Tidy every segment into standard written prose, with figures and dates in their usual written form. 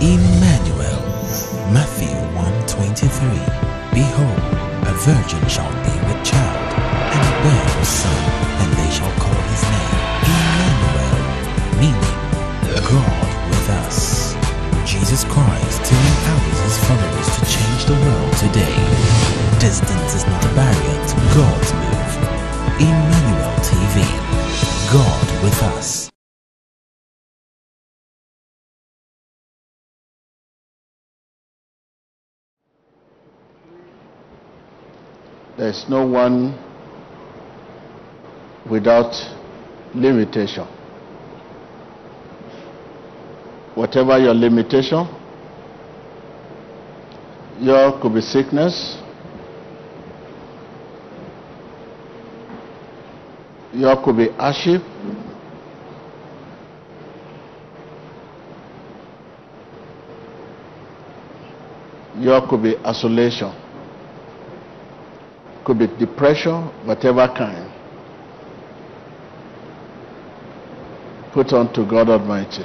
Emmanuel. Matthew 1:23. Behold, a virgin shall be with child, and bear a son, and they shall call his name Emmanuel, meaning God with us. Jesus Christ still empowers his followers to change the world today. Distance is not a barrier to God's move. Emmanuel TV. God with us. There is no one without limitation. Whatever your limitation, your could be sickness, your could be hardship, your could be isolation, could be depression, whatever kind. Put on to God Almighty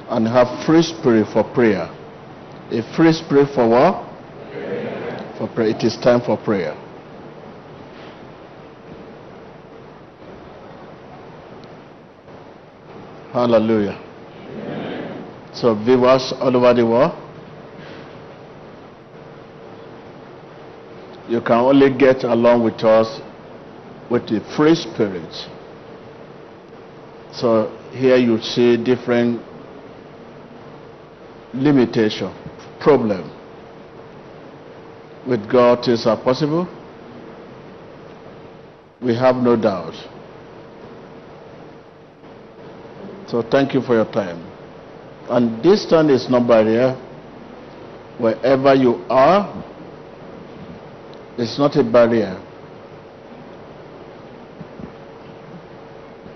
and have free spirit for prayer. A free spirit for what? Prayer. For prayer. It is time for prayer. Hallelujah. Amen. So viewers all over the world, you can only get along with us with the free spirit. So here you see different limitation, problem. With God things are possible. We have no doubt. So thank you for your time. And distance is no barrier. Wherever you are, it's not a barrier.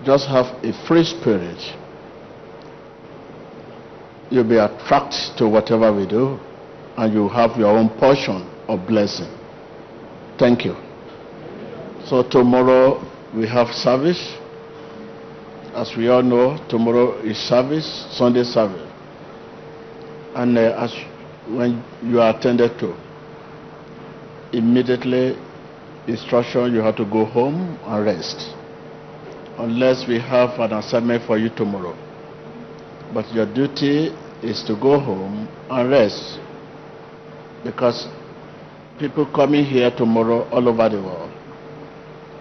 Just have a free spirit. You'll be attracted to whatever we do, and you have your own portion of blessing. Thank you. So tomorrow we have service. As we all know, tomorrow is service, Sunday service. And when you are attended to, immediately instruction, you have to go home and rest. Unless we have an assignment for you tomorrow. But your duty is to go home and rest. Because people coming here tomorrow all over the world,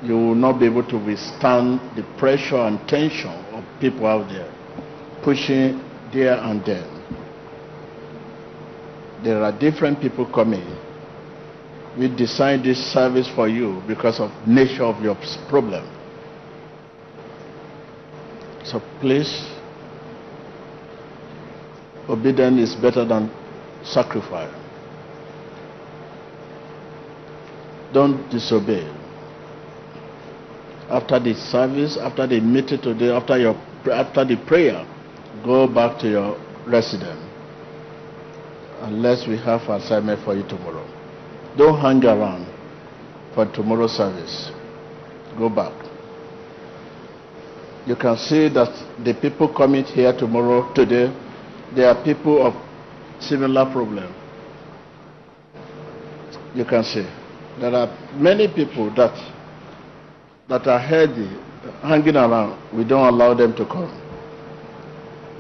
you will not be able to withstand the pressure and tension of people out there, pushing there and then. There are different people coming. We designed this service for you because of nature of your problem. So please, obedience is better than sacrifice. Don't disobey. After the service, after the meeting today, after the prayer, go back to your residence. Unless we have an assignment for you tomorrow. Don't hang around for tomorrow's service. Go back. You can see that the people coming here today, they are people of similar problem. You can see there are many people that are healthy, hanging around. We don't allow them to come.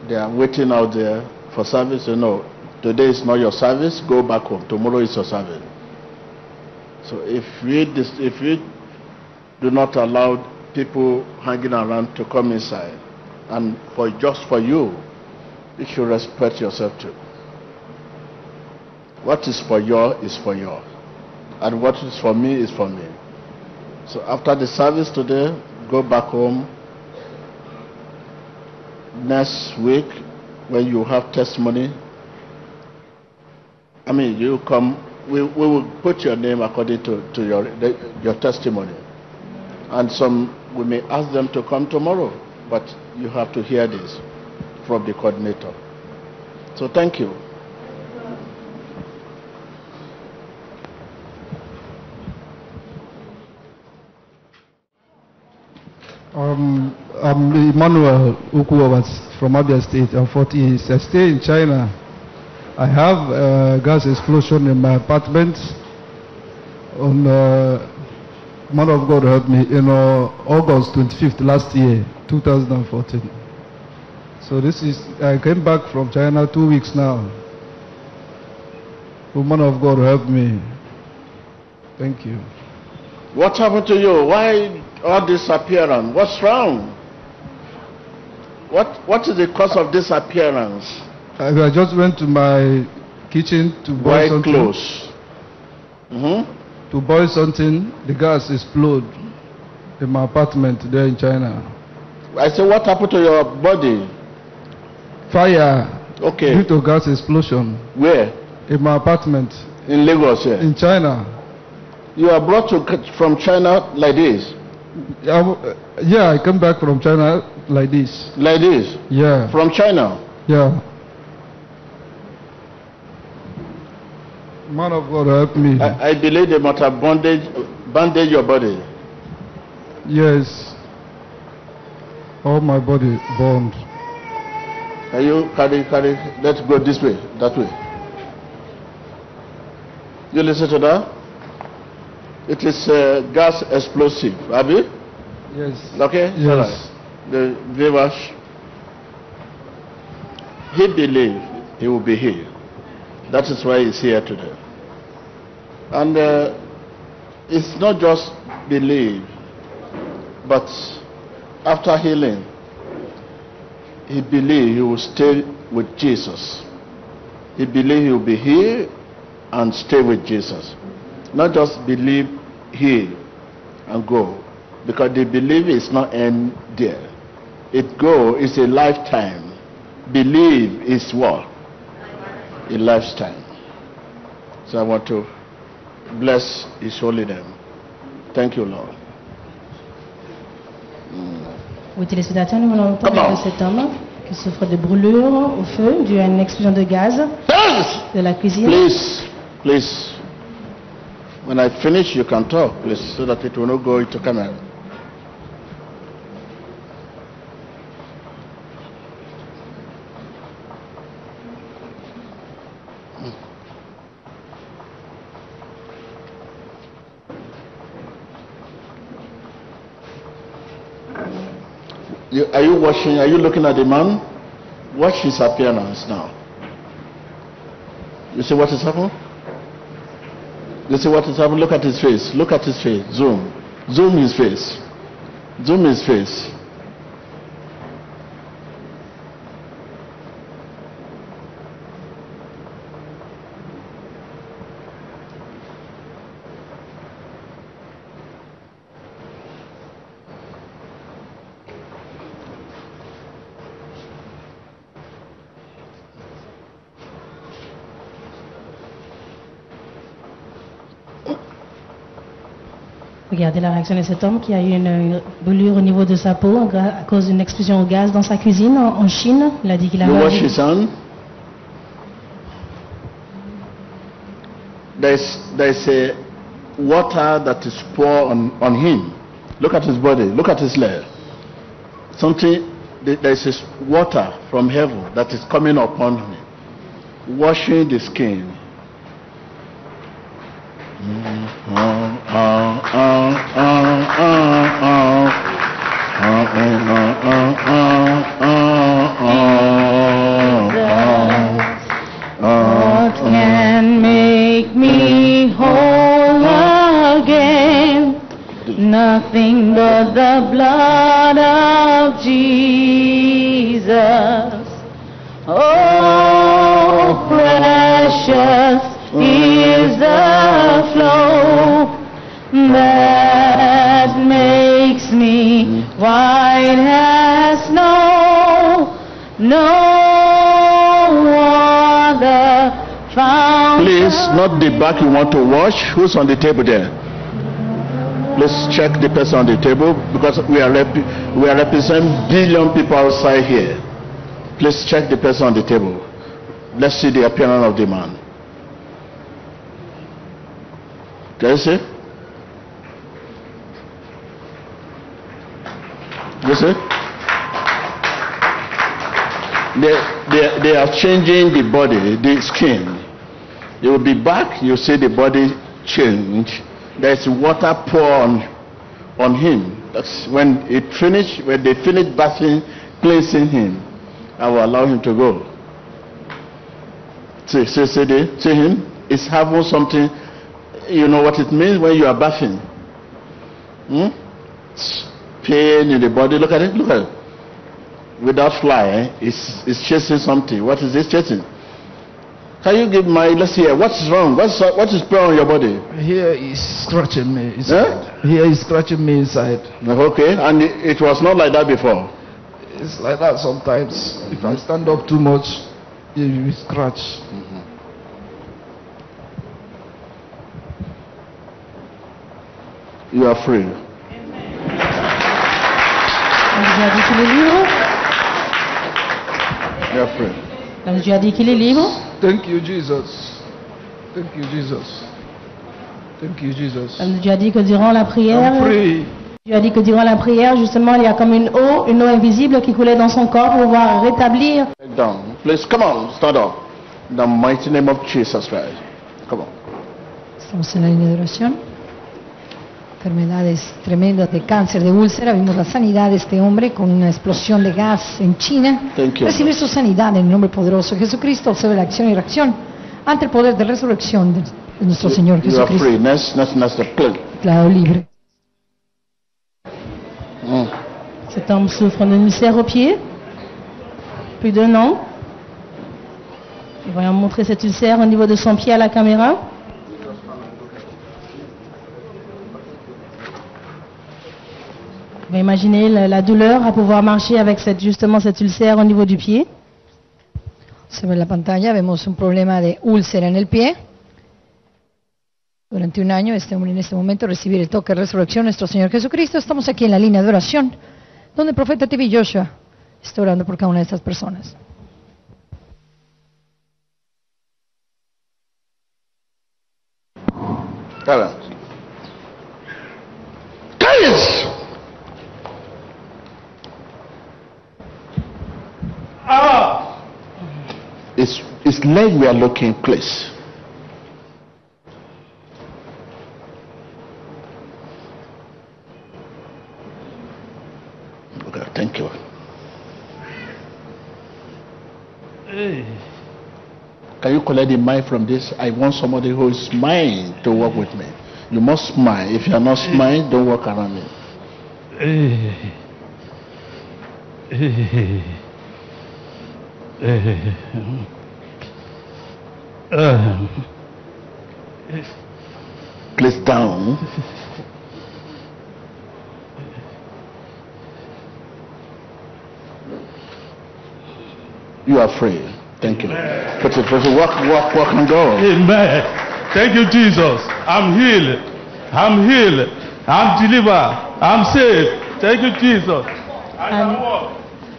They are waiting out there for service. You know, today is not your service. Go back home. Tomorrow is your service. So if we do not allow people hanging around to come inside, and just for you, you should respect yourself too. What is for you is for you, and what is for me is for me. So after the service today, go back home. Next week, when you have testimony, you come. We will put your name according to your testimony, and we may ask them to come tomorrow, but you have to hear this from the coordinator. So thank you. I'm Emmanuel Ukuwa from Abia State. I'm 40 years. I stay in China. I have a gas explosion in my apartment. On Man of God helped me in August 25th last year, 2014. So I came back from China 2 weeks now. The Man of God helped me. Thank you. What happened to you? Why all this appearance? What's wrong? What is the cause of this appearance? I just went to my kitchen to boil something. Clothes. To boil something, the gas exploded in my apartment there in China. I said, what happened to your body? Fire. Okay. Due to gas explosion. Where? In my apartment. In Lagos, yeah. In China. You are brought from China like this? Yeah, I came back from China like this. Like this? Yeah. From China? Yeah. Man of God help me. I believe they must have bandaged your body. Yes. All my body burned. Can you carry? Let's go this way, that way. You listen to that? It is gas explosive, Abi? Yes. Okay? Yes. All right. The viewers, he believed he will be healed. That is why he's here today. And it's not just believe, but after healing, he believed he will stay with Jesus. He believed he will be healed and stay with Jesus. Not just believe, heal, and go. Because the belief is not end there. It's a lifetime. Believe is what? A lifetime. So I want to bless his holy name. Thank you, Lord. Oui, téléspectateurs, nous venons entendre de cet homme qui souffre de brûlures au feu dû à une explosion de gaz de la cuisine. Please. When I finish, you can talk, please, so that it will not go into camera. Are you watching? Are you looking at the man? Watch his appearance now. You see what is happening? You see what is happening? Look at his face. Look at his face. Zoom. Zoom his face. Zoom his face. Regardez la réaction de cet homme qui a eu une brûlure au niveau de sa peau à cause d'une explosion au gaz dans sa cuisine en Chine. Il a dit qu'il a... You wash his hand. There's a water that is poured on him. Look at his body. Look at his leg. There's water from heaven that is coming upon him, washing the skin. What can make me whole again? Nothing but the blood of Jesus. Oh, precious is the flow that makes me white as snow. No other fountain. Please, not the back you want to wash. Who's on the table there? Let's check the person on the table, because we are representing billion people outside here. Please check the person on the table. Let's see the appearance of the man. Can you see? You see? They are changing the body, the skin. You will be back, you see the body change. There's water pour on him. That's when they finish bathing, cleansing him, I will allow him to go. See him? It's having something, you know what it means when you are bathing? Pain in the body, look at it. Without fly, it's chasing something. What is this chasing? Can you give let's hear, what's wrong? What is pain on your body? Here is scratching me inside. Here is scratching me inside. Okay, and it was not like that before? It's like that sometimes. If I stand up too much, it will scratch. You are free. You are free. Donc Dieu a dit qu'il est libre. Thank you, Jesus. Thank you, Jesus. Thank you, Jesus. Dieu a dit que durant la prière, Dieu a dit que durant la prière, justement, il y a comme une eau invisible qui coulait dans son corps pour pouvoir rétablir. Down. Please, come on, stand up. In the mighty name of Jesus Christ. Come on. Estamos en la línea de oración. Enfermedades tremendas de cáncer, de úlcera. Vimos la sanidad de este hombre con una explosión de gas en China. Recibir su sanidad en el nombre poderoso de Jesucristo. Observe la acción y reacción ante el poder de resurrección de nuestro Señor Jesucristo. Declarado libre. Cet homme souffre d'un ulcère au pied, plus d'1 an. Nous voyons montrer cet ulcère au niveau de son pied à la caméra. Vous pouvez imaginer la douleur à pouvoir marcher avec justement cet ulcère au niveau du pied. Se ve en la pantalla, vemos un problema de úlcera en el pie. Durante 1 año, este hombre en este momento recibir el toque de resurrección de nuestro Señor Jesucristo. Estamos aquí en la línea de oración, donde el profeta TV Joshua está orando por cada una de estas personas. His leg we are looking, please. Okay, thank you. Can you collect the mic from this? I want somebody who is smiling to work with me. You must smile. If you are not smiling, don't work around me. Please down. You are free. Thank you. Put it, walk and go. Amen. Thank you, Jesus. I'm healed. I'm healed. I'm delivered. I'm saved. Thank you, Jesus. I can walk.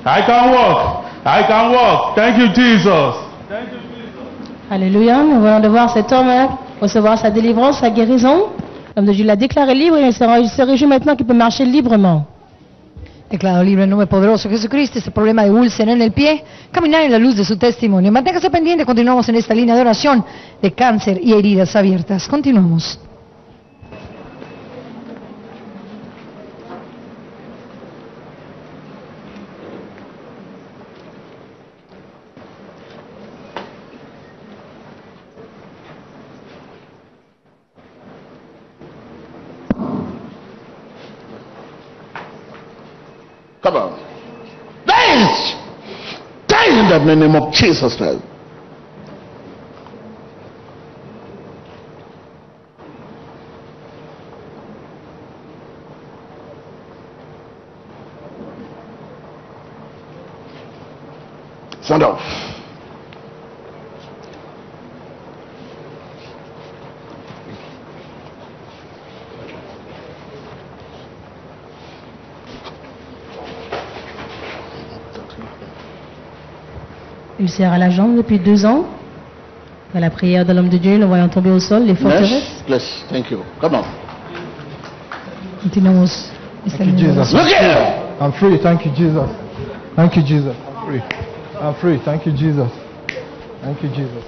I can walk. I can walk. Thank you, Jesus. Thank you, Jesus. Alléluia. Nous venons de voir cet homme recevoir sa délivrance, sa guérison. L'homme de Dieu l'a déclaré libre et il se réjouit maintenant qu'il peut marcher librement. Declarado libre en nombre poderoso de Jesucristo. Este problema de úlcera en el pie, caminar en la luz de su testimonio. Manténgase pendiente, continuamos en esta línea de oración de cáncer y heridas abiertas. Continuamos. Come on. Dance! Dance in the name of Jesus Christ. Stand up. Ulcère à la jambe depuis 2 ans. À la prière de l'homme de Dieu, le voyant tomber au sol, les forteresses. Yes, thank you. Come on. Continuamos. Thank you, Jesus. Look here. I'm free. Thank you, Jesus. Thank you, Jesus. I'm free. I'm free. Thank you, Jesus. Thank you, Jesus.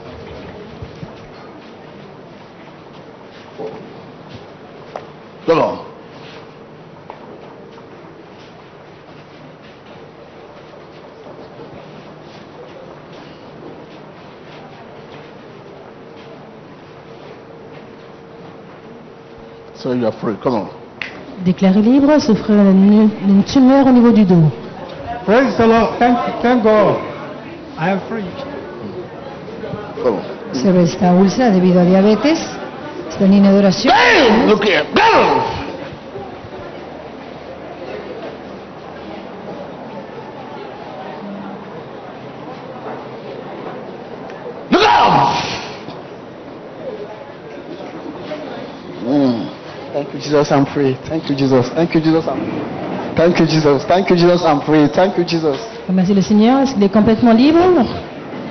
Come on. So you are free. Come on. Déclaré libre, souffre d'une tumeur au niveau du dos. Praise the Lord. Thank God. I am free. Come on. Sobre esta úlcera debido a diabetes. Esta línea de oración. Hey, look here. Go! Look out! Thank you, Jesus. I'm free. Thank you, Jesus. Thank you, Jesus. Thank you, Jesus. Thank you, Jesus. I'm free. Thank you, Jesus. Merci le Seigneur. Est-ce qu'il est complètement libre?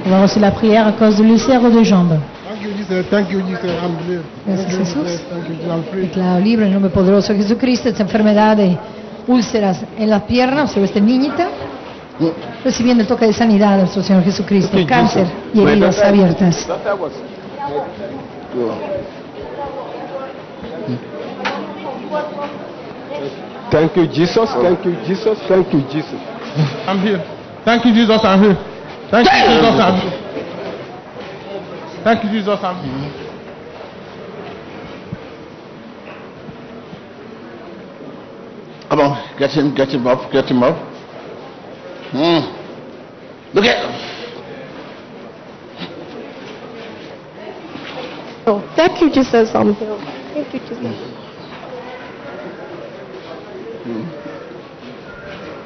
On va reçu la prière à cause de l'ulcère de jambes. Thank you, Jesus. Thank you, Jesus. I'm free. Gracias, Jesús. Thank you, Jesus. I'm free. Declaro libre en el nombre poderoso de Jesucristo esta enfermedad de úlceras en las piernas sobre esta niñita, recibiendo el toque de sanidad de nuestro Señor Jesucristo, cáncer y heridas abiertas. Thank you, Jesus. Thank you, Jesus. Thank you, Jesus. I'm here. Thank you, Jesus. I'm here. Thank you, Jesus. I'm here. Thank you, Jesus. I'm here. Come on, get him up, get him up. Look at. Oh, thank you, Jesus. I'm healed. Thank you, Jesus.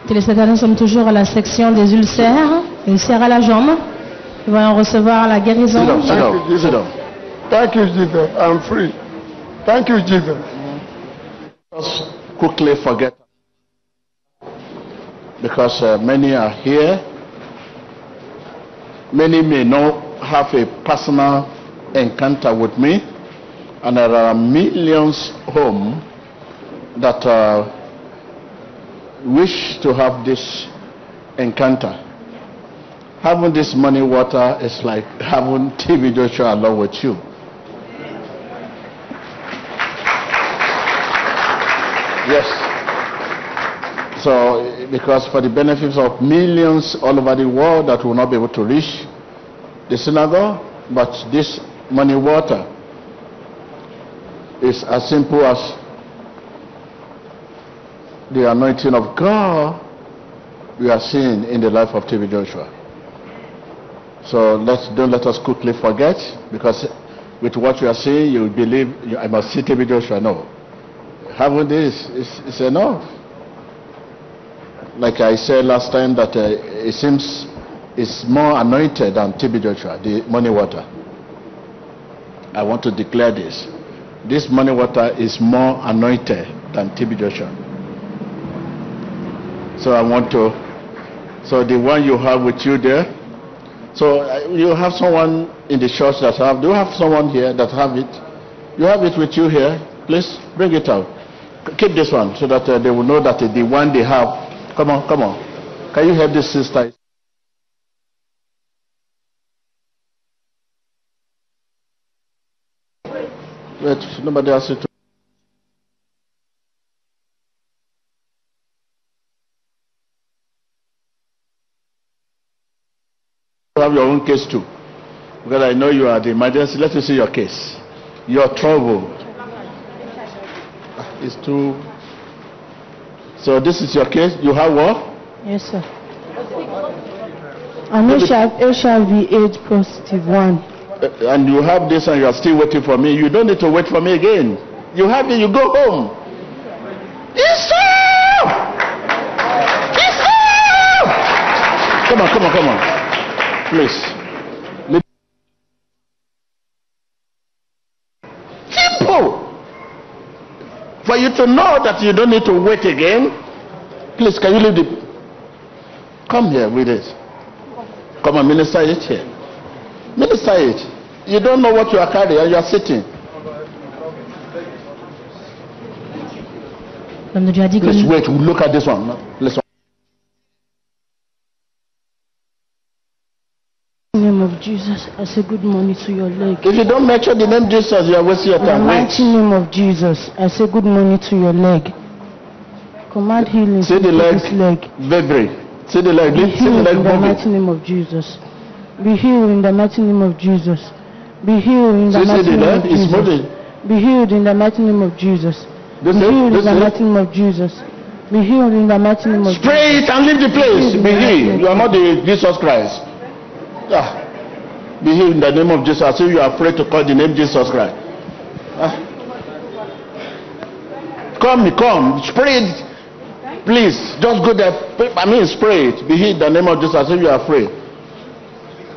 Téléspectateurs, nous sommes toujours à la section des ulcères à la jambe. Nous allons recevoir la guérison. Sit down. Thank you, Jesus. I'm free. Thank you, Jesus. Just quickly forget, because many are here. Many may not have a personal encounter with me, and there are millions home that wish to have this encounter. Having this money water is like having TB Joshua along with you. Yes. So, because for the benefits of millions all over the world that will not be able to reach the synagogue, but this money water is as simple as the anointing of God we are seeing in the life of TB Joshua. So don't let us quickly forget, because with what you are seeing, you believe I must see TB Joshua. No. Having this is enough. Like I said last time, that it seems it's more anointed than TB Joshua, the money water. I want to declare this. This money water is more anointed than TB Joshua. So so the one you have with you there, so you have someone in the church that have, do you have someone here that have it? You have it with you here? Please bring it out. Keep this one so that they will know that the one they have. Come on. Can you help this sister? Wait, nobody else to. You have your own case too, because I know you are the emergency. Let me see your case. Your trouble is too. So this is your case. You have what? Yes, sir. I'm HIV/AIDS positive 1. And you have this, and you are still waiting for me. You don't need to wait for me again. You have it. You go home. Come on. Please. Simple. For you to know that you don't need to wait again, please, can you leave the... Come here with it. Come on, minister it here. Minister it. You don't know what you are carrying and you are sitting. Please wait, we'll look at this one. Listen. name of Jesus, I say good morning to your leg. If you don't mention the name Jesus, you are wasting your time. In the mighty name of Jesus, I say good morning to your leg. Command healing to this leg. Baby. See the leg. Be healed in the mighty name of Jesus. Be healed in the mighty name of Jesus. Be healed in the mighty name of Jesus. Be healed in the mighty name of Jesus. Be healed in the mighty name of Jesus. Be healed in the mighty name of Jesus. Pray it and leave the place. Be healed. You are not the Jesus Christ. Be healed in the name of Jesus. I say you are afraid to call the name Jesus Christ. Come. Pray it. Please, just go there. Spray it. Be healed in the name of Jesus. I say you are afraid.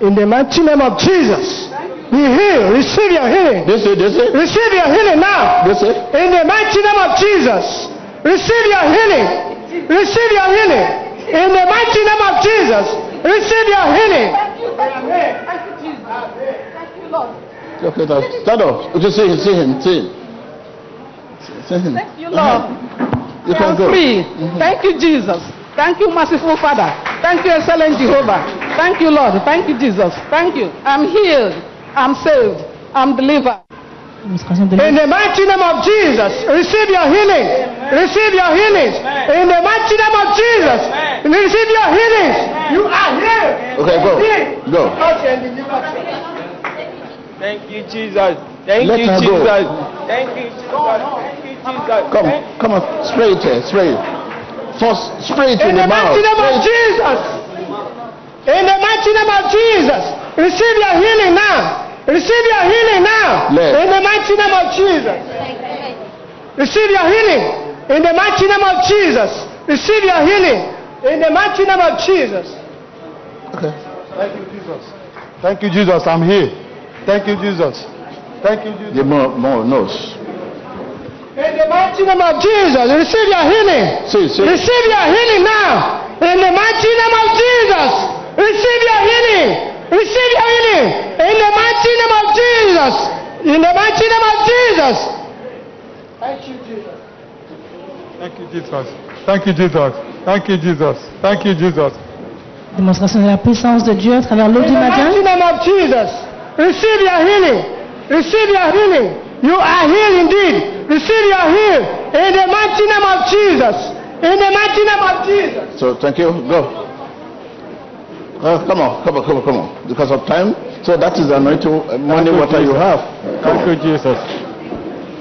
In the mighty name of Jesus. Be healed. Receive your healing. This it. Receive your healing now. This it. In the mighty name of Jesus. Receive your healing. Receive your healing. In the mighty name of Jesus. Receive your healing. Thank you, Jesus. Thank you, Lord. Okay, stand up. Just see him. See him. Thank you, Lord. You can go. Free. Thank you, Jesus. Thank you, merciful Father. Thank you, excellent Jehovah. Thank you, Lord. Thank you, Jesus. Thank you. I'm healed. I'm saved. I'm delivered. In the mighty name of Jesus, receive your healing. Receive your healing. In the mighty name of Jesus, receive your healing. You are healed. Okay, go. Thank you, Jesus. Thank you, Jesus. Thank you, Jesus. Come on, spray it. First, spray it in the mouth. In the mighty name of Jesus. In the mighty name of Jesus, receive your healing now. Receive your healing now. In the mighty name of Jesus. Receive your healing. In the mighty name of Jesus. Receive your healing. In the mighty name of Jesus. Okay. Thank you, Jesus. Thank you, Jesus. I'm here. Thank you, Jesus. Thank you, Jesus. The more nose. In the mighty name of Jesus, receive your healing. See. Receive your healing now. In the mighty name of Jesus, receive your healing. Receive your healing. In the mighty name of Jesus. In the mighty name of Jesus. Thank you, Jesus. Thank you, Jesus. Thank you, Jesus. Thank you, Jesus. Thank you, Jesus. Démonstration de la puissance de Dieu à travers l'eau du matin. In the mighty name of Jesus, receive your healing. Receive your healing. You are healed indeed. Receive your healing. In the mighty name of Jesus. In the mighty name of Jesus. So thank you. Go. Come on. Because of time. So that is the anointing money water you have. Thank you, Jesus.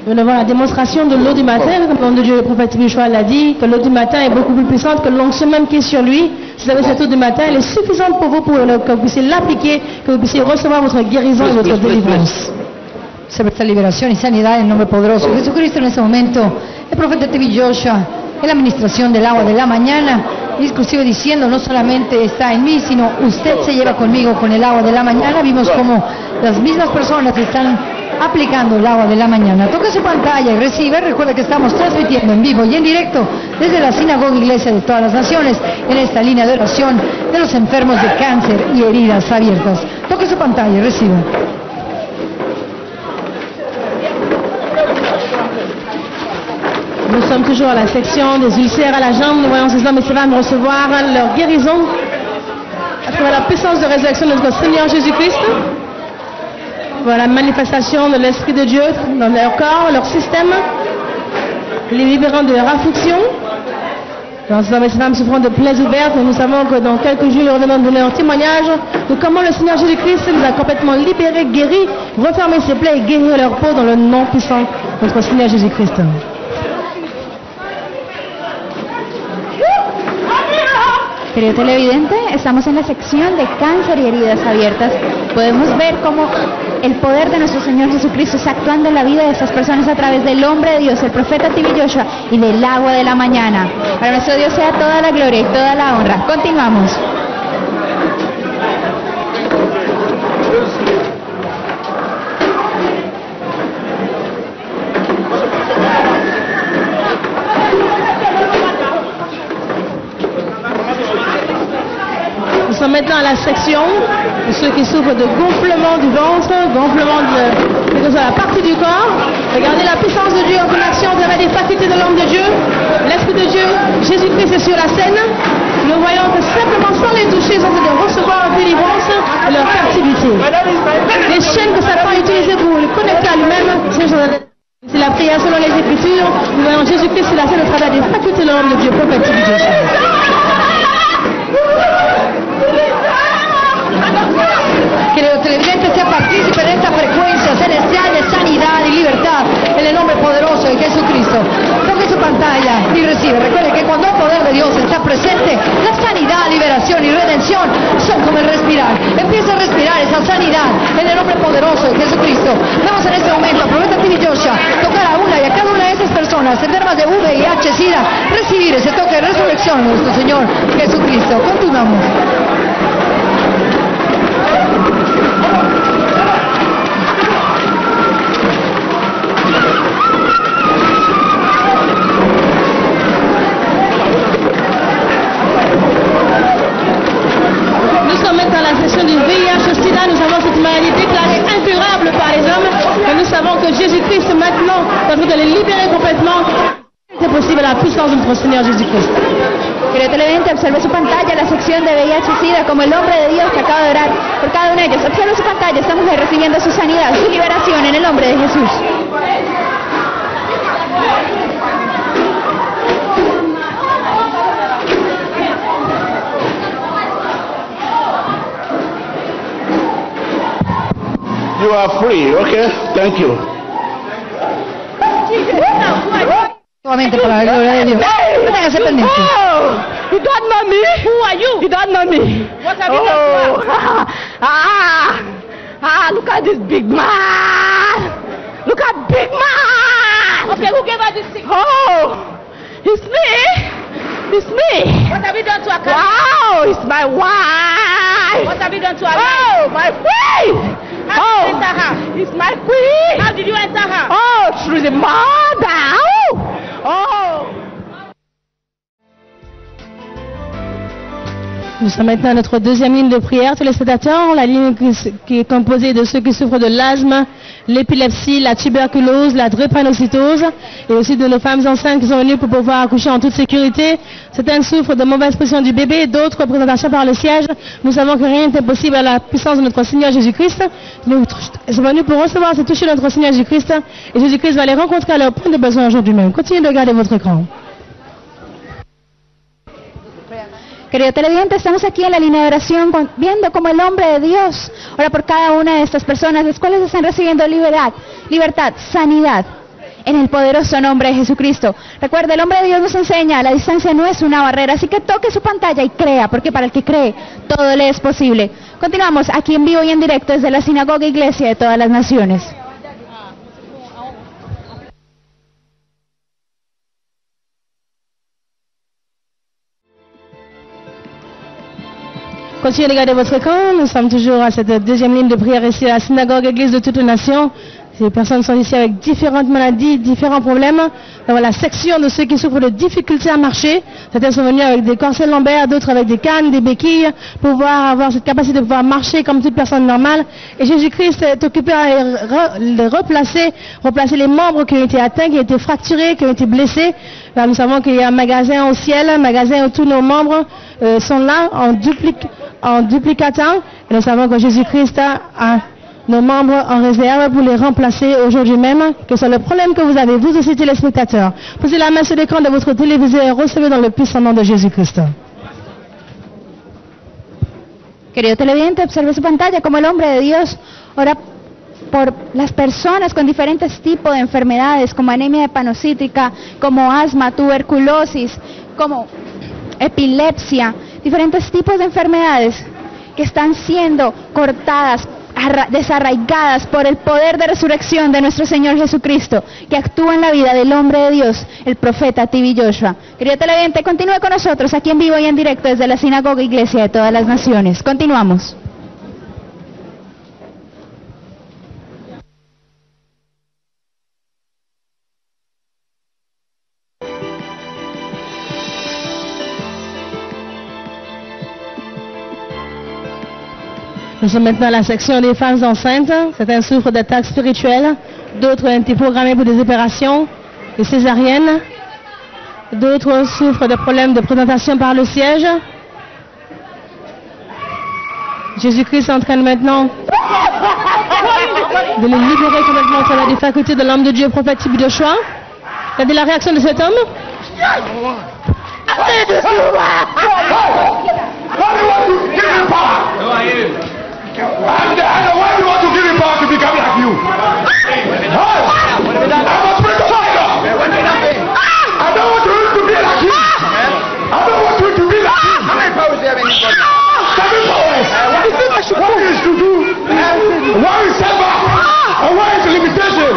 Nous allons voir la démonstration de l'eau du matin, comme le nom de Dieu, le prophète Joshua l'a dit, que l'eau du matin est beaucoup plus puissante que l'onction même qui est sur lui. Si vous avez cette eau du matin, elle est suffisante pour vous, pour que vous puissiez l'appliquer, que vous puissiez recevoir votre guérison et votre délivrance. Se per liberación y sanidad en nombre poderoso de Jesucristo en este momento. El profeta TV Joshua en la administración del agua de la mañana, inclusive diciendo no solamente está en mí, sino usted se lleva conmigo con el agua de la mañana. Vimos como las mismas personas están aplicando el agua de la mañana. Toca su pantalla y recibe. Recuerda que estamos transmitiendo en vivo y en directo desde la Sinagoga Iglesia de todas las Naciones en esta línea de oración de los enfermos de cáncer y heridas abiertas. Toque su pantalla y reciba. Nous sommes toujours à la section des ulcères à la jambe. Nous voyons ces hommes et ces femmes recevoir leur guérison à travers la puissance de résurrection de notre Seigneur Jésus-Christ. Voilà la manifestation de l'Esprit de Dieu dans leur corps, leur système, les libérant de leur affliction. Ces hommes et ces femmes souffrant de plaies ouvertes, nous savons que dans quelques jours, ils reviendront donner leur témoignage de comment le Seigneur Jésus-Christ nous a complètement libérés, guéris, refermé ses plaies et guéri leur peau dans le nom puissant de notre Seigneur Jésus-Christ. Querido televidente, estamos en la sección de cáncer y heridas abiertas. Podemos ver cómo el poder de nuestro Señor Jesucristo está actuando en la vida de estas personas a través del hombre de Dios, el profeta TV Joshua, y del agua de la mañana. Para nuestro Dios sea toda la gloria y toda la honra. Continuamos. Nous sommes maintenant à la section de ceux qui souffrent de gonflement du ventre, gonflement de la partie du corps. Regardez la puissance de Dieu en action à travers les facultés de l'homme de Dieu. L'Esprit de Dieu, Jésus-Christ est sur la scène. Nous voyons que simplement sans les toucher, ils ont de recevoir une délivrance de leur partie prière selon les Écritures, nous voyons Jésus-Christ qui a fait le travail des facultés de l'homme de Dieu prophétique de Dieu. Querido televidente, sea partícipe de esta frecuencia celestial de sanidad y libertad en el nombre poderoso de Jesucristo. Toque su pantalla y recibe. Recuerde que cuando el poder de Dios está presente, la sanidad, liberación y redención son como el respirar. Empieza a respirar esa sanidad en el nombre poderoso de Jesucristo. Vamos en este momento a profeta T.B. Joshua tocar a una y a cada una de esas personas enfermas de VIH, SIDA, recibir ese toque de resurrección de nuestro Señor Jesucristo. Continuamos. Du VIH-Sida, nous avons cette maladie déclarée incurable par les hommes et nous savons que Jésus-Christ maintenant est en train de les libérer complètement. C'est possible à la puissance de notre Seigneur Jésus-Christ. Querido televidente, observe su pantalla la sección de VIH-Sida como el hombre de Dios que acaba de orar por cada uno de ellos. Observe su pantalla, estamos recibiendo su sanidad, su liberación en el nombre de Jesús. You are free, okay? Thank you. Solamente para la gloria de Dios. Manténgase pendiente. Oh, you don't know me? Who are you? You don't know me. What have you done? Look at this big man. Look at big man. Okay, who gave her this sick? Oh, it's me. It's me. What have you done to her? Wow, it's my wife. What have you done to her? Oh, my wife. How did you enter her? It's my queen. How did you enter her? Oh, through the mother. Oh. Nous sommes maintenant à notre deuxième ligne de prière, téléspectateurs, la ligne qui est composée de ceux qui souffrent de l'asthme, l'épilepsie, la tuberculose, la drépanocytose, et aussi de nos femmes enceintes qui sont venues pour pouvoir accoucher en toute sécurité. Certaines souffrent de mauvaise position du bébé, d'autres représentation par le siège. Nous savons que rien n'est impossible à la puissance de notre Seigneur Jésus-Christ. Nous sommes venus pour recevoir ce toucher de notre Seigneur Jésus-Christ, et Jésus-Christ va les rencontrer à leur point de besoin aujourd'hui même. Continuez de regarder votre écran. Querido televidente, estamos aquí en la línea de oración viendo como el hombre de Dios ora por cada una de estas personas, las cuales están recibiendo libertad, sanidad, en el poderoso nombre de Jesucristo. Recuerde, el hombre de Dios nos enseña, la distancia no es una barrera, así que toque su pantalla y crea, porque para el que cree, todo le es posible. Continuamos aquí en vivo y en directo desde la Sinagoga Iglesia de Todas las Naciones. Continuez de garder votre écran. Nous sommes toujours à cette deuxième ligne de prière ici à la synagogue église de toutes les nations. Ces personnes sont ici avec différentes maladies, différents problèmes. Dans la section de ceux qui souffrent de difficultés à marcher. Certains sont venus avec des corsets lombaires, d'autres avec des cannes, des béquilles, pour pouvoir avoir cette capacité de pouvoir marcher comme toute personne normale. Et Jésus-Christ est occupé à replacer les membres qui ont été atteints, qui ont été fracturés, qui ont été blessés. Là, nous savons qu'il y a un magasin au ciel, un magasin où tous nos membres sont là en duplicatant. Et nous savons que Jésus-Christ a nos membres en réserve pour les remplacer aujourd'hui même, que ce soit le problème que vous avez, vous aussi téléspectateurs. Posez la main sur l'écran de votre téléviseur et recevez dans le puissant nom de Jésus-Christ. Querido televidente, observe su pantalla como el hombre de Dios ora por las personas con diferentes tipos de enfermedades, como anemia hepatocítica, como asma, tuberculosis, como epilepsia, diferentes tipos de enfermedades que están siendo cortadas, desarraigadas por el poder de resurrección de nuestro Señor Jesucristo, que actúa en la vida del hombre de Dios, el profeta T.B. Joshua. Querido televidente, continúe con nosotros aquí en vivo y en directo desde la Sinagoga Iglesia de Todas las Naciones. Continuamos. Nous sommes maintenant à la section des femmes enceintes. Certaines souffrent d'attaques spirituelles, d'autres ont été programmées pour des opérations, des césariennes, d'autres souffrent de problèmes de présentation par le siège. Jésus-Christ entraîne maintenant de le libérer complètement au travers des facultés de l'homme de Dieu prophétique Joshua. Regardez la réaction de cet homme. Why is setback? Why is limitation?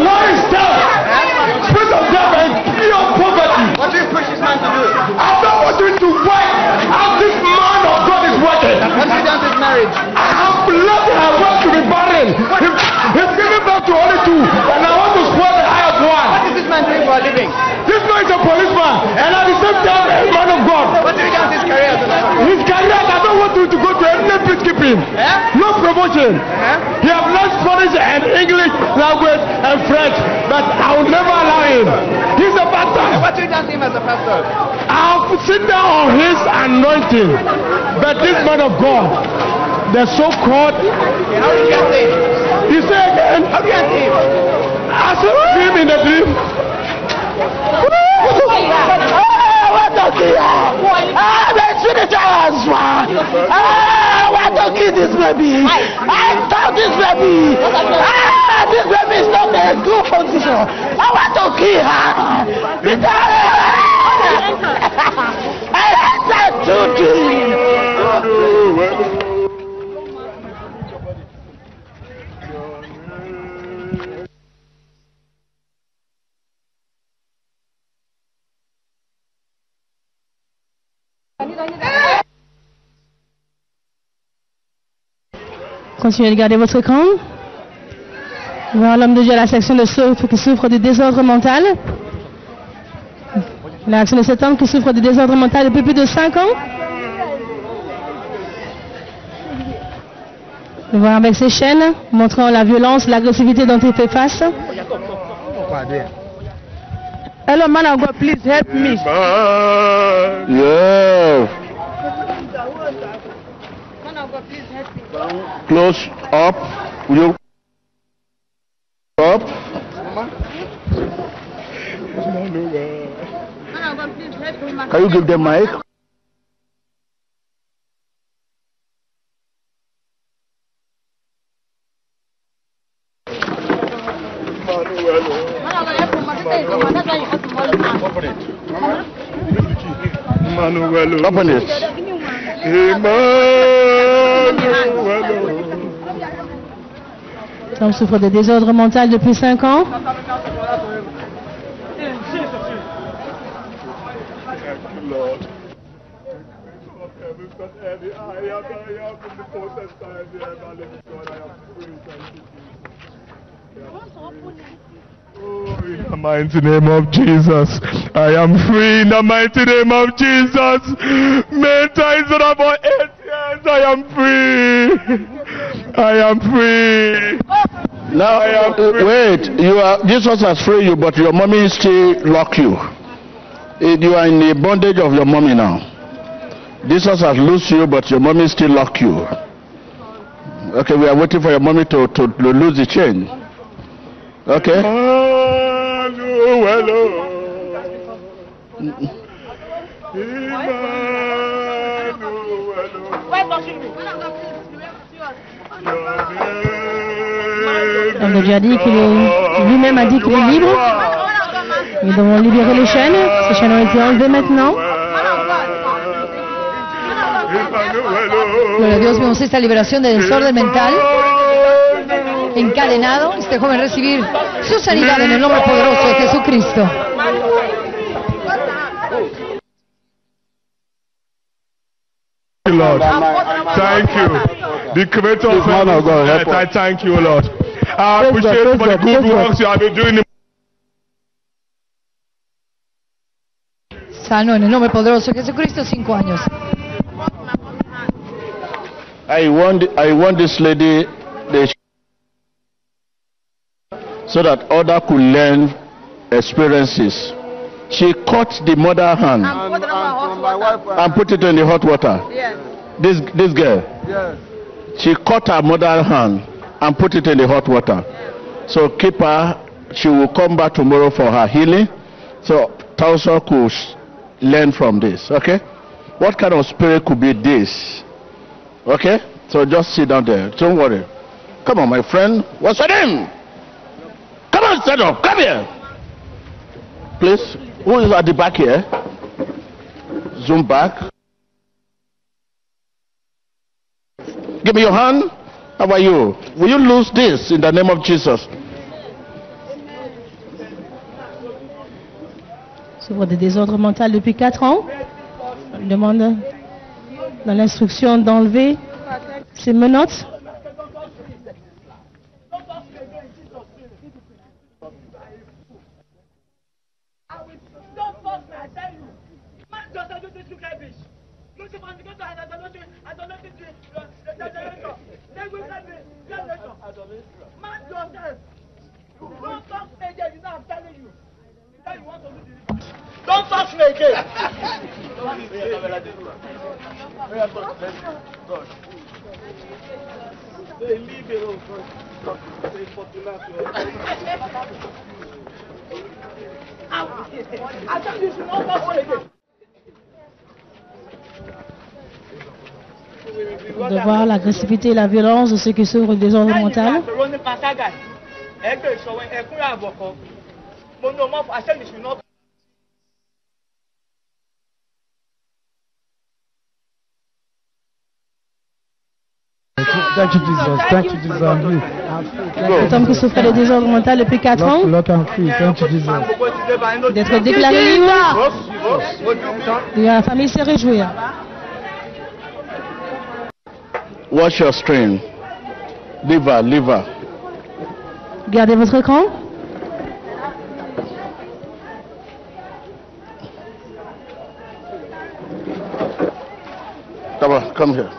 Why is death? Spirit of death and pure poverty. What do you push this man to do? I don't want you to work as this man of God is working. What has he done to his marriage? I have let her work to be barren. He's giving birth to only two, and I want to spoil the eye of one. What is this man doing for a living? This man is a policeman, and at the same time, a man of God. What did he do with his career? His career, I don't want you to go to any peacekeeping. No promotion. He has learned Spanish and English language and French, but I will never allow him. He's a pastor. What did you do to him as a pastor? I'll sit down on his anointing, but this man of God, the so-called. How did you get him? You say again? How did you get him? I saw him in the dream. I want to kill this baby. I thought this baby. This baby is not in a good position. I want to kill her. I hate that children. Continuez de garder votre écran. Voir l'homme de Dieu à la section de ceux qui souffrent de désordre mental. La réaction de cet homme qui souffre de désordre mental depuis plus de 5 ans. De voir avec ses chaînes, montrant la violence, l'agressivité dont il fait face. Hello, man of God, please help me. Yeah. Close up. Will you up? Can you give them mic? Open it. L'homme souffre de désordre mental depuis 5 ans. In the mighty name of Jesus, I am free in the mighty name of Jesus. Mental about 8 years, I am free. I am free. Now, wait, Jesus has freed you, but your mommy still lock you. You are in the bondage of your mommy now. Jesus has loosed you, but your mommy still lock you. Okay, we are waiting for your mommy to lose the chain. Okay. L'homme de Dieu a dit lui-même a dit qu'il est libre. Nous devons libérer les chaînes. Ces chaînes ont été enlevées maintenant. Gloria a Dios, vemos esta liberación del desorden mental. Encadenado, este joven recibir su sanidad en el nombre poderoso de Jesucristo. Lord, thank you. The creator of heaven and earth, I thank you, Lord. I appreciate for the good works you have been doing. Sano en el nombre poderoso de Jesucristo, 5 años. I want this lady so that others could learn experiences. She cut the mother hand and put it in the hot water. Yes. This girl. Yes. She cut her mother hand and put it in the hot water. So keep her. She will come back tomorrow for her healing. So Tausa could learn from this. Okay? What kind of spirit could be this? Okay? So just sit down there. Don't worry. Come on, my friend. What's your name? Come on, stand up. Come here. Please. Who is at the back here? Zoom back. Give me your hand. How are you? Will you lose this in the name of Jesus? Souffre de désordre mental depuis 4 ans. On demande dans l'instruction d'enlever ses menottes. Don't touch me again. I tell you, you should not touch me again. De voir l'agressivité et la violence de ceux qui souffrent des désordre mental. Thank you, Jesus. Thank you, Jesus. I'm free. Cet homme qui souffre de désordre mental depuis 4 ans. Look, I'm free. Thank you, Jesus. D'être déclaré libre. Et la famille se réjouir. Watch your screen. Liver. Gardez votre écran. Come on, come here.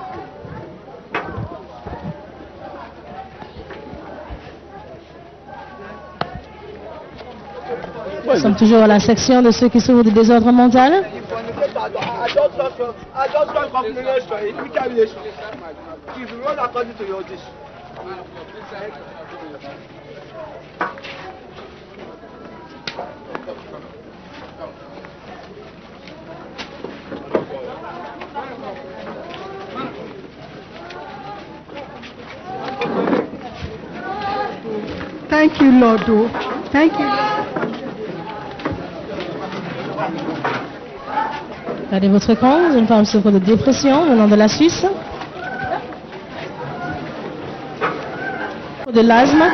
Nous sommes toujours à la section de ceux qui souffrent de désordre mental. Thank you, Lord. Thank you. Regardez votre écran, une femme souffre de dépression venant de la Suisse. De l'asthme.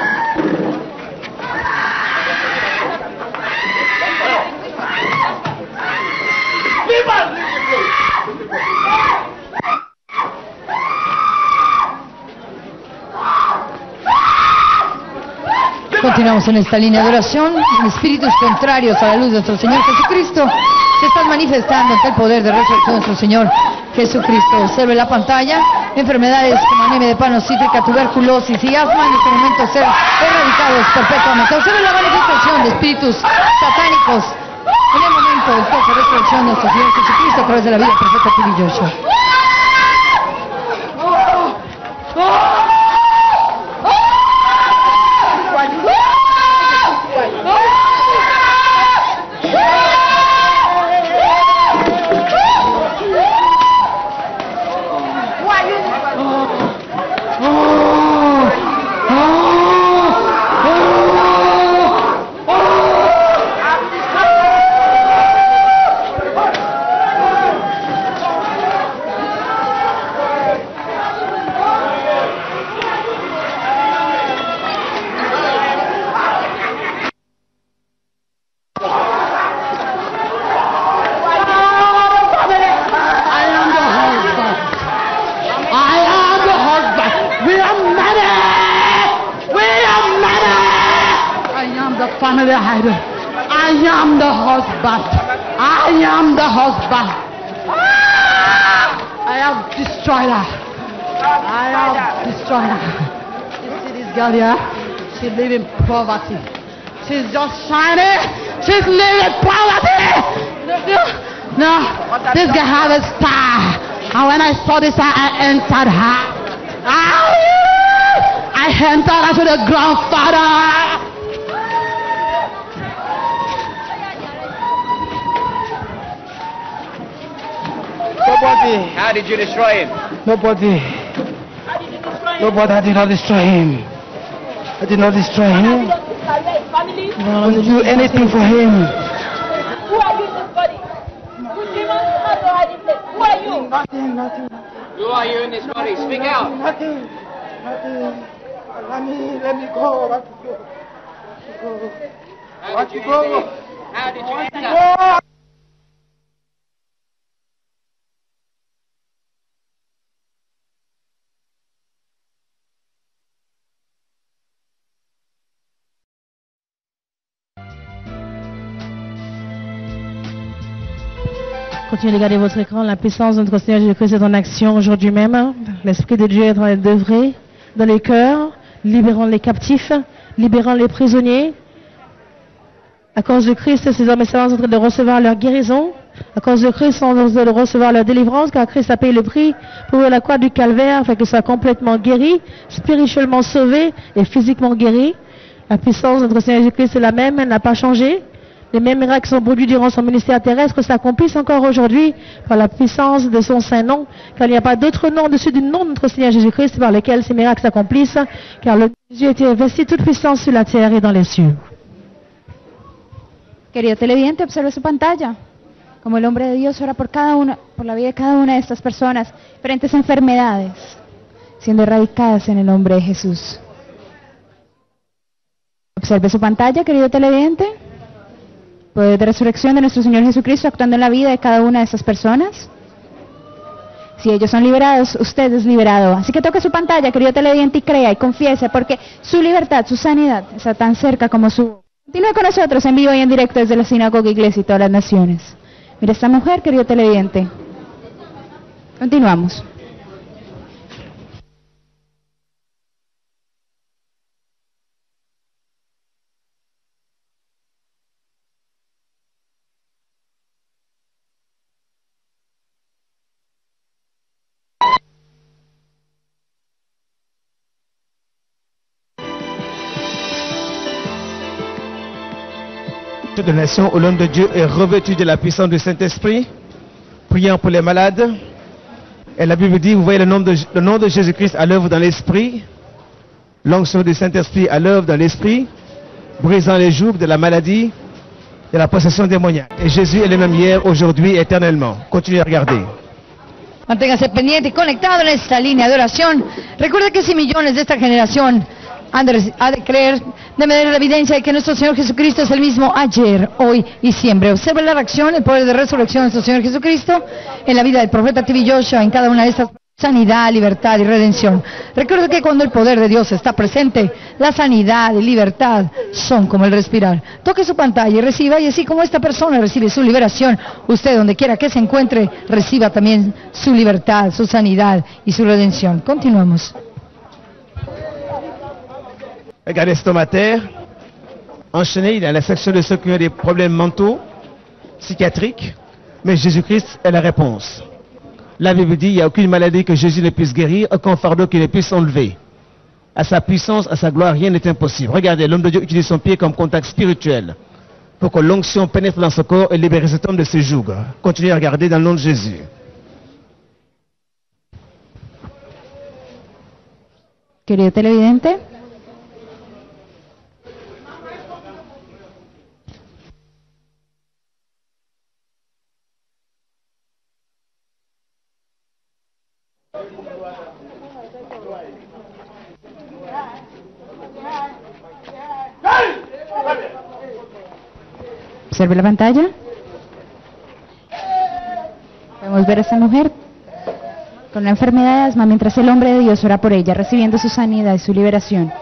Continuamos en esta línea de oración. Espíritus contrarios a la luz de nuestro Señor Jesucristo se están manifestando ante el poder de resurrección de nuestro Señor Jesucristo. Observe la pantalla. Enfermedades como anemia de pano cítrica, tuberculosis y asma en este momento ser erradicados perpetuamente. Observe la manifestación de espíritus satánicos en el momento del poder de resurrección de nuestro Señor Jesucristo a través de la vida del profeta Billy Joshua. She's living poverty. She's just shining. She's living poverty. No, this girl has a star. And when I saw this, I entered her. I hands out onto the ground, Father. Nobody. How did you destroy him? Nobody. Nobody, I did not destroy him. I did not destroy him. I didn't do anything for him. Who are you in this body? Who are you? Nothing. Who are you in this body? Speak out. Nothing. Let me go. How did you enter? Continuez de regarder votre écran. La puissance de notre Seigneur Jésus-Christ est en action aujourd'hui même. L'Esprit de Dieu est en train d'œuvrer dans les cœurs, libérant les captifs, libérant les prisonniers. À cause de Christ, ces hommes et ces femmes sont en train de recevoir leur guérison. À cause de Christ, ils sont en train de recevoir leur délivrance, car Christ a payé le prix pour la croix du calvaire, afin qu'ils soient complètement guéris, spirituellement sauvés et physiquement guéris. La puissance de notre Seigneur Jésus-Christ est la même, elle n'a pas changé. Les mêmes miracles qui sont produits durant son ministère terrestre s'accomplissent encore aujourd'hui par la puissance de son saint nom, car il n'y a pas d'autre nom au-dessus du nom de notre Seigneur Jésus-Christ par lequel ces miracles s'accomplissent, car le Dieu a été investi toute puissance sur la terre et dans les cieux. Querido televidente, observe su pantalla. Como el hombre de Dios ora por la vida de cada una de estas personas, diferentes enfermedades siendo erradicadas en el nombre de Jesús. Observe su pantalla, querido televidente. Poder de resurrección de nuestro Señor Jesucristo actuando en la vida de cada una de esas personas. Si ellos son liberados, usted es liberado. Así que toque su pantalla, querido televidente, y crea y confiese, porque su libertad, su sanidad está tan cerca como su... Continúe con nosotros en vivo y en directo desde la Sinagoga Iglesia y todas las naciones. Mira esta mujer, querido televidente. Continuamos. De nation où l'homme de Dieu est revêtu de la puissance du Saint-Esprit, priant pour les malades. Et la Bible dit, vous voyez le nom de Jésus-Christ à l'œuvre dans l'Esprit, l'onction du Saint-Esprit à l'œuvre dans l'Esprit, brisant les jougs de la maladie, de la possession démoniaque. Et Jésus est le même hier, aujourd'hui, éternellement. Continuez à regarder. Manténgase pendiente y conectado en esta línea de oración. Recuerde que si millones de esta generación han de creer, debe haber la evidencia de que nuestro Señor Jesucristo es el mismo ayer, hoy y siempre. Observe la reacción, el poder de resurrección de nuestro Señor Jesucristo en la vida del profeta T.B. Joshua, en cada una de estas. Sanidad, libertad y redención. Recuerde que cuando el poder de Dios está presente, la sanidad y libertad son como el respirar. Toque su pantalla y reciba, y así como esta persona recibe su liberación, usted donde quiera que se encuentre, reciba también su libertad, su sanidad y su redención. Continuamos. Regardez cet homme à terre, enchaîné, il est à la section de ceux qui ont des problèmes mentaux, psychiatriques, mais Jésus-Christ est la réponse. La Bible dit, il n'y a aucune maladie que Jésus ne puisse guérir, aucun fardeau qu'il ne puisse enlever. À sa puissance, à sa gloire, rien n'est impossible. Regardez, l'homme de Dieu utilise son pied comme contact spirituel pour que l'onction pénètre dans son corps et libère cet homme de ses jougs. Continuez à regarder dans le nom de Jésus. Querido televidente, observe la pantalla. Podemos ver a esta mujer con la enfermedad de asma mientras el hombre de Dios ora por ella, recibiendo su sanidad y su liberación.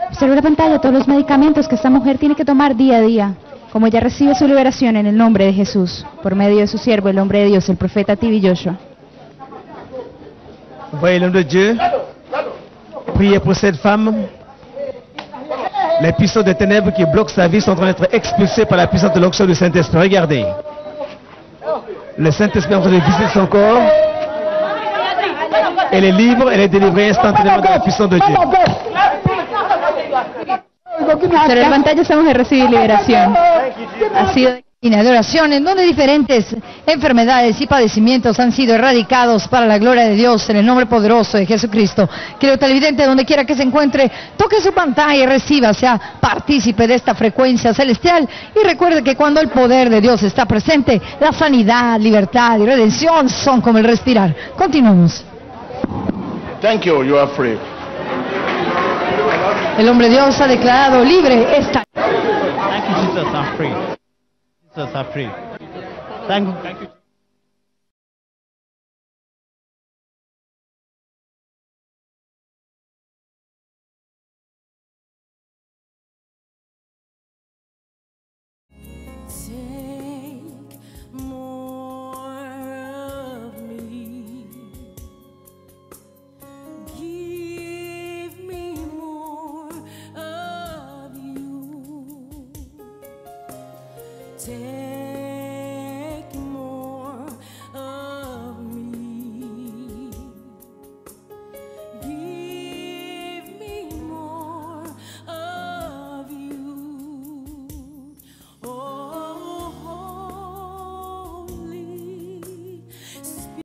Observe la pantalla todos los medicamentos que esta mujer tiene que tomar día a día, como ella recibe su liberación en el nombre de Jesús, por medio de su siervo, el hombre de Dios, el profeta T.B. Joshua. Voyez l'homme de Dieu, priez pour cette femme. Les puissances des ténèbres qui bloquent sa vie sont en train d'être expulsées par la puissance de l'onction du Saint-Esprit. Regardez. Le Saint-Esprit est en train de visiter son corps. Elle est libre, elle est délivrée instantanément de la puissance de Dieu. Pero en pantalla estamos de recibir liberación. Ha sido en adoración, en donde diferentes enfermedades y padecimientos han sido erradicados para la gloria de Dios en el nombre poderoso de Jesucristo. Querido televidente, donde quiera que se encuentre, toque su pantalla y reciba, sea partícipe de esta frecuencia celestial y recuerde que cuando el poder de Dios está presente, la sanidad, libertad y redención son como el respirar. Continuamos. Thank you, you are free. El hombre de Dios ha declarado libre esta. Thank you, Jesus, I'm free. Jesus, I'm free. Thank you. Take